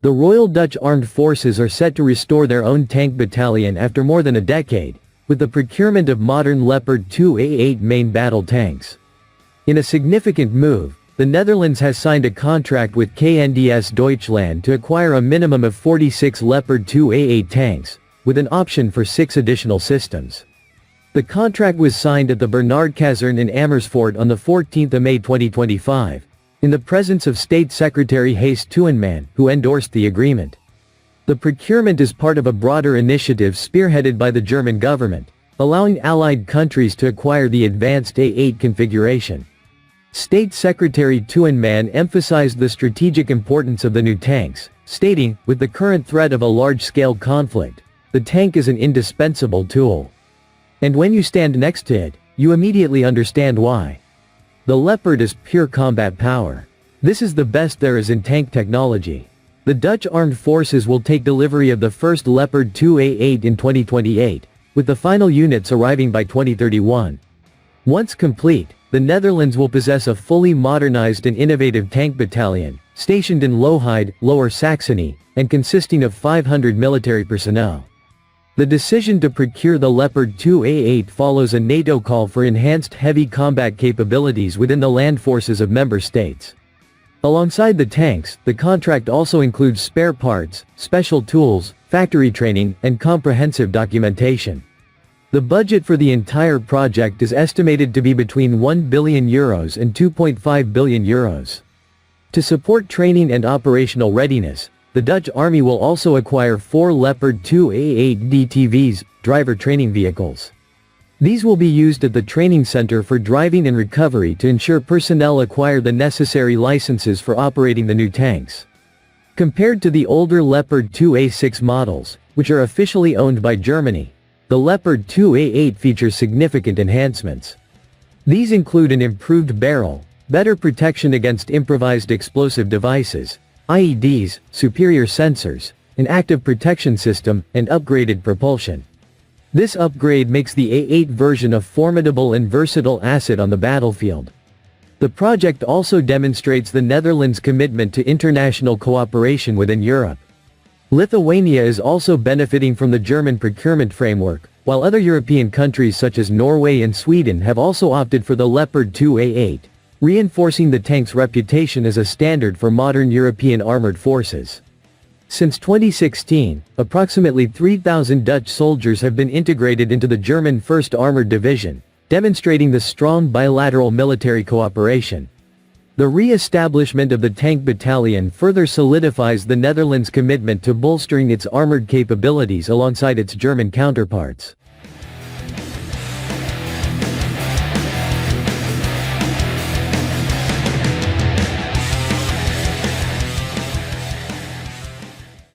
The Royal Dutch Armed Forces are set to restore their own tank battalion after more than a decade, with the procurement of modern Leopard 2A8 main battle tanks. In a significant move, the Netherlands has signed a contract with KNDS Deutschland to acquire a minimum of 46 Leopard 2A8 tanks, with an option for 6 additional systems. The contract was signed at the Bernardkazerne in Amersfoort on 14 May 2025, in the presence of State Secretary Gijs Tuinman, who endorsed the agreement. The procurement is part of a broader initiative spearheaded by the German government, allowing allied countries to acquire the advanced A8 configuration. State Secretary Tuinman emphasized the strategic importance of the new tanks, stating, "With the current threat of a large-scale conflict, the tank is an indispensable tool. And when you stand next to it, you immediately understand why. The Leopard is pure combat power. This is the best there is in tank technology." The Dutch Armed Forces will take delivery of the first Leopard 2A8 in 2028, with the final units arriving by 2031. Once complete, the Netherlands will possess a fully modernized and innovative tank battalion, stationed in Lohheide, Lower Saxony, and consisting of 500 military personnel. The decision to procure the Leopard 2A8 follows a NATO call for enhanced heavy combat capabilities within the land forces of member states. Alongside the tanks, the contract also includes spare parts, special tools, factory training, and comprehensive documentation. The budget for the entire project is estimated to be between €1 billion and €2.5 billion. To support training and operational readiness, the Dutch Army will also acquire 4 Leopard 2A8 DTVs, driver training vehicles. These will be used at the training center for driving and recovery to ensure personnel acquire the necessary licenses for operating the new tanks. Compared to the older Leopard 2A6 models, which are officially owned by Germany, the Leopard 2A8 features significant enhancements. These include an improved barrel, better protection against improvised explosive devices, IEDs, superior sensors, an active protection system, and upgraded propulsion. This upgrade makes the A8 version a formidable and versatile asset on the battlefield. The project also demonstrates the Netherlands' commitment to international cooperation within Europe. Lithuania is also benefiting from the German procurement framework, while other European countries such as Norway and Sweden have also opted for the Leopard 2A8, reinforcing the tank's reputation as a standard for modern European armored forces. Since 2016, approximately 3,000 Dutch soldiers have been integrated into the German 1st Armored Division, demonstrating the strong bilateral military cooperation. The re-establishment of the tank battalion further solidifies the Netherlands' commitment to bolstering its armored capabilities alongside its German counterparts.